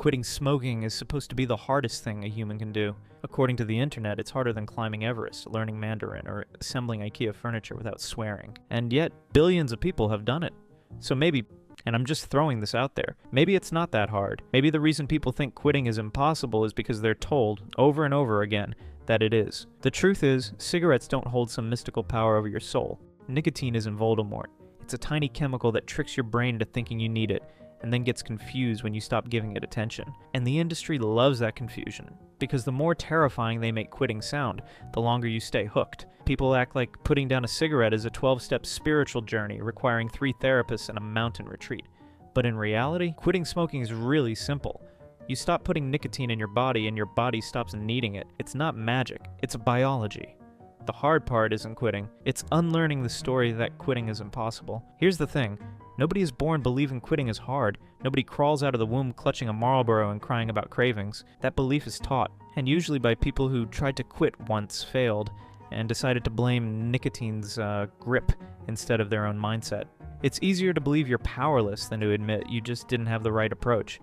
Quitting smoking is supposed to be the hardest thing a human can do. According to the internet, it's harder than climbing Everest, learning Mandarin, or assembling IKEA furniture without swearing. And yet, billions of people have done it. So maybe, and I'm just throwing this out there, maybe it's not that hard. Maybe the reason people think quitting is impossible is because they're told, over and over again, that it is. The truth is, cigarettes don't hold some mystical power over your soul. Nicotine isn't Voldemort. It's a tiny chemical that tricks your brain into thinking you need it, and then gets confused when you stop giving it attention. And the industry loves that confusion, because the more terrifying they make quitting sound, the longer you stay hooked. People act like putting down a cigarette is a 12-step spiritual journey requiring 3 therapists and a mountain retreat. But in reality, quitting smoking is really simple. You stop putting nicotine in your body and your body stops needing it. It's not magic, it's biology. The hard part isn't quitting, it's unlearning the story that quitting is impossible. Here's the thing. Nobody is born believing quitting is hard. Nobody crawls out of the womb clutching a Marlboro and crying about cravings. That belief is taught, and usually by people who tried to quit once, failed, and decided to blame nicotine's grip instead of their own mindset. It's easier to believe you're powerless than to admit you just didn't have the right approach.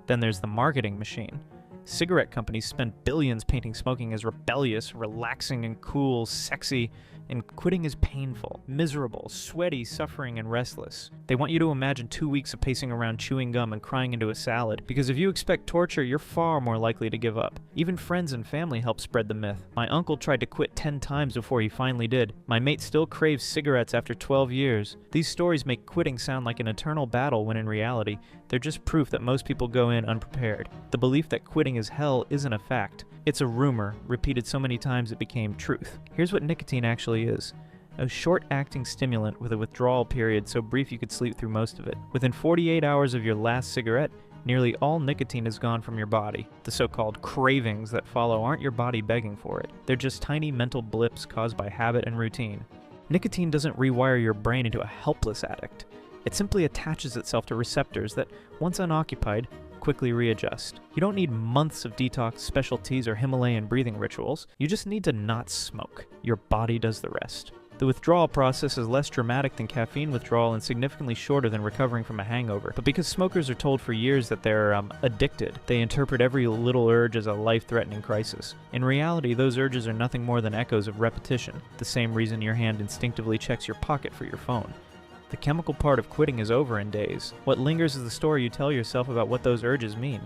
Then there's the marketing machine. Cigarette companies spend billions painting smoking as rebellious, relaxing and cool, sexy, and quitting is painful, miserable, sweaty, suffering, and restless. They want you to imagine 2 weeks of pacing around chewing gum and crying into a salad, because if you expect torture, you're far more likely to give up. Even friends and family help spread the myth. My uncle tried to quit 10 times before he finally did. My mate still craves cigarettes after 12 years. These stories make quitting sound like an eternal battle when in reality, they're just proof that most people go in unprepared. The belief that quitting is hell isn't a fact. It's a rumor, repeated so many times it became truth. Here's what nicotine actually is. A short-acting stimulant with a withdrawal period so brief you could sleep through most of it. Within 48 hours of your last cigarette, nearly all nicotine is gone from your body. The so-called cravings that follow aren't your body begging for it. They're just tiny mental blips caused by habit and routine. Nicotine doesn't rewire your brain into a helpless addict. It simply attaches itself to receptors that, once unoccupied, quickly readjust. You don't need months of detox, special teas, or Himalayan breathing rituals. You just need to not smoke. Your body does the rest. The withdrawal process is less dramatic than caffeine withdrawal and significantly shorter than recovering from a hangover. But because smokers are told for years that they're addicted, they interpret every little urge as a life-threatening crisis. In reality, those urges are nothing more than echoes of repetition, the same reason your hand instinctively checks your pocket for your phone. The chemical part of quitting is over in days. What lingers is the story you tell yourself about what those urges mean.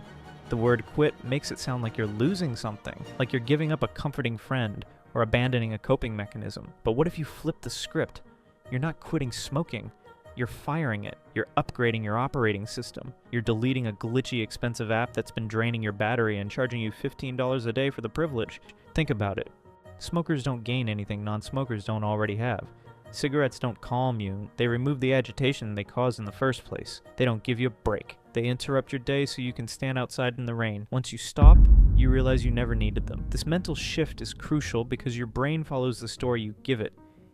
The word quit makes it sound like you're losing something, like you're giving up a comforting friend or abandoning a coping mechanism. But what if you flip the script? You're not quitting smoking. You're firing it. You're upgrading your operating system. You're deleting a glitchy, expensive app that's been draining your battery and charging you $15 a day for the privilege. Think about it. Smokers don't gain anything non-smokers don't already have. Cigarettes don't calm you, they remove the agitation they cause in the first place. They don't give you a break. They interrupt your day so you can stand outside in the rain. Once you stop, you realize you never needed them. This mental shift is crucial because your brain follows the story you give it.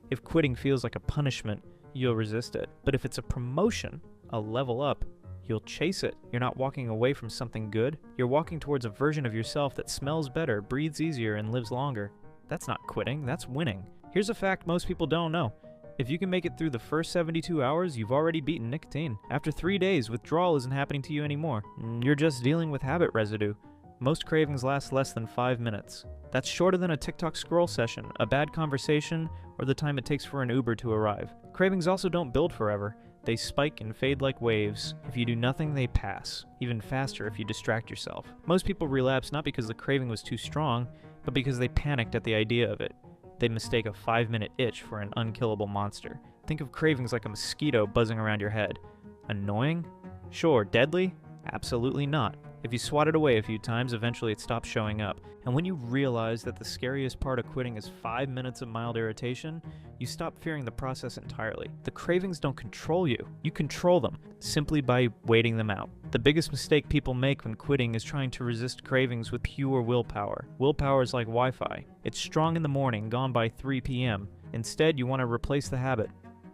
If quitting feels like a punishment, you'll resist it. But if it's a promotion, a level up, you'll chase it. You're not walking away from something good. You're walking towards a version of yourself that smells better, breathes easier, and lives longer. That's not quitting, that's winning. Here's a fact most people don't know. If you can make it through the first 72 hours, you've already beaten nicotine. After 3 days, withdrawal isn't happening to you anymore. You're just dealing with habit residue. Most cravings last less than 5 minutes. That's shorter than a TikTok scroll session, a bad conversation, or the time it takes for an Uber to arrive. Cravings also don't build forever. They spike and fade like waves. If you do nothing, they pass. Even faster if you distract yourself. Most people relapse not because the craving was too strong, but because they panicked at the idea of it. They mistake a 5-minute itch for an unkillable monster. Think of cravings like a mosquito buzzing around your head. Annoying? Sure. Deadly? Absolutely not. If you swat it away a few times, eventually it stops showing up. And when you realize that the scariest part of quitting is 5 minutes of mild irritation, you stop fearing the process entirely. The cravings don't control you. You control them, simply by waiting them out. The biggest mistake people make when quitting is trying to resist cravings with pure willpower. Willpower is like Wi-Fi. It's strong in the morning, gone by 3 p.m. Instead, you want to replace the habit.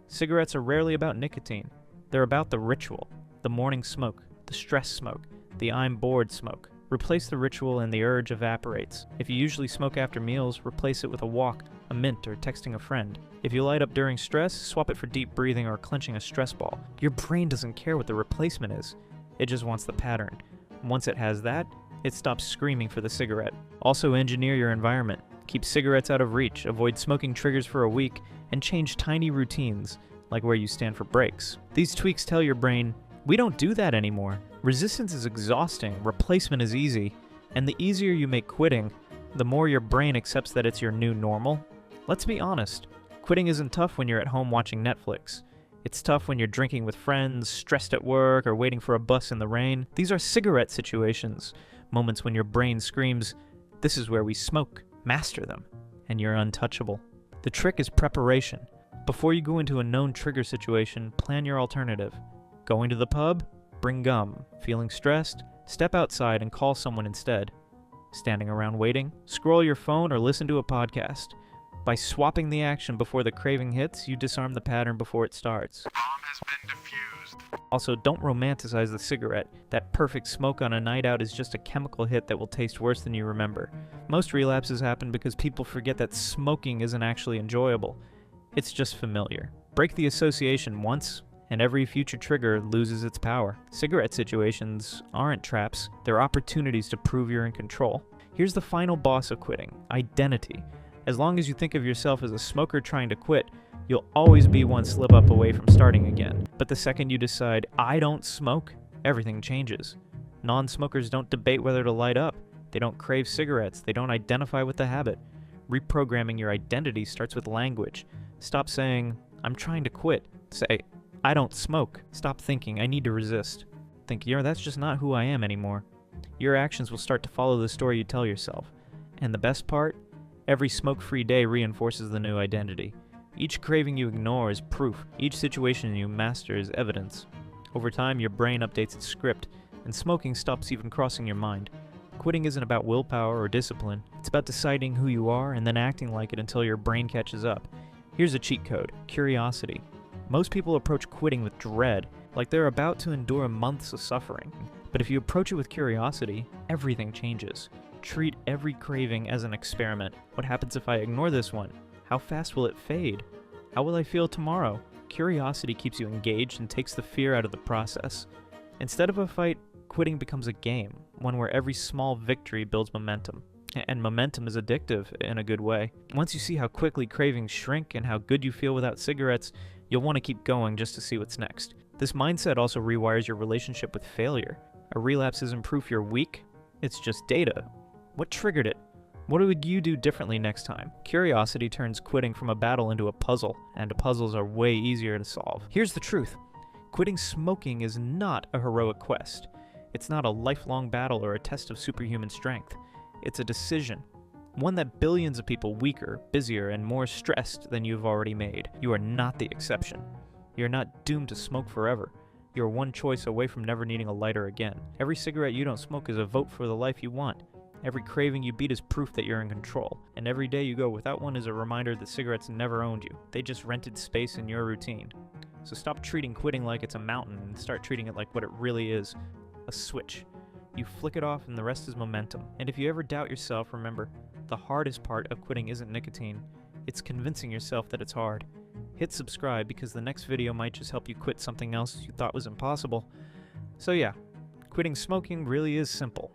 Cigarettes are rarely about nicotine. They're about the ritual, the morning smoke, the stress smoke, the I'm bored smoke. Replace the ritual and the urge evaporates. If you usually smoke after meals, replace it with a walk, a mint, or texting a friend. If you light up during stress, swap it for deep breathing or clenching a stress ball. Your brain doesn't care what the replacement is. It just wants the pattern. Once it has that, it stops screaming for the cigarette. Also, engineer your environment. Keep cigarettes out of reach, avoid smoking triggers for a week, and change tiny routines, like where you stand for breaks. These tweaks tell your brain, we don't do that anymore. Resistance is exhausting, replacement is easy, and the easier you make quitting, the more your brain accepts that it's your new normal. Let's be honest, quitting isn't tough when you're at home watching Netflix. It's tough when you're drinking with friends, stressed at work, or waiting for a bus in the rain. These are cigarette situations, moments when your brain screams, this is where we smoke. Master them, and you're untouchable. The trick is preparation. Before you go into a known trigger situation, plan your alternative. Going to the pub? Bring gum. Feeling stressed? Step outside and call someone instead. Standing around waiting? Scroll your phone or listen to a podcast. By swapping the action before the craving hits, you disarm the pattern before it starts. Bomb has been defused. Also, don't romanticize the cigarette. That perfect smoke on a night out is just a chemical hit that will taste worse than you remember. Most relapses happen because people forget that smoking isn't actually enjoyable. It's just familiar. Break the association once, and every future trigger loses its power. Cigarette situations aren't traps, they're opportunities to prove you're in control. Here's the final boss of quitting: identity. As long as you think of yourself as a smoker trying to quit, you'll always be one slip up away from starting again. But the second you decide, I don't smoke, everything changes. Non-smokers don't debate whether to light up. They don't crave cigarettes. They don't identify with the habit. Reprogramming your identity starts with language. Stop saying, I'm trying to quit. Say, I don't smoke. Stop thinking, I need to resist. Think, that's just not who I am anymore. Your actions will start to follow the story you tell yourself. And the best part? Every smoke-free day reinforces the new identity. Each craving you ignore is proof. Each situation you master is evidence. Over time, your brain updates its script, and smoking stops even crossing your mind. Quitting isn't about willpower or discipline. It's about deciding who you are and then acting like it until your brain catches up. Here's a cheat code: curiosity. Most people approach quitting with dread, like they're about to endure months of suffering. But if you approach it with curiosity, everything changes. Treat every craving as an experiment. What happens if I ignore this one? How fast will it fade? How will I feel tomorrow? Curiosity keeps you engaged and takes the fear out of the process. Instead of a fight, quitting becomes a game, one where every small victory builds momentum. And momentum is addictive in a good way. Once you see how quickly cravings shrink and how good you feel without cigarettes, you'll want to keep going just to see what's next. This mindset also rewires your relationship with failure. A relapse isn't proof you're weak, it's just data. What triggered it? What would you do differently next time? Curiosity turns quitting from a battle into a puzzle, and puzzles are way easier to solve. Here's the truth. Quitting smoking is not a heroic quest. It's not a lifelong battle or a test of superhuman strength. It's a decision. One that billions of people weaker, busier, and more stressed than you've already made. You are not the exception. You're not doomed to smoke forever. You're one choice away from never needing a lighter again. Every cigarette you don't smoke is a vote for the life you want. Every craving you beat is proof that you're in control. And every day you go without one is a reminder that cigarettes never owned you. They just rented space in your routine. So stop treating quitting like it's a mountain and start treating it like what it really is: a switch. You flick it off and the rest is momentum. And if you ever doubt yourself, remember, the hardest part of quitting isn't nicotine. It's convincing yourself that it's hard. Hit subscribe because the next video might just help you quit something else you thought was impossible. So yeah, quitting smoking really is simple.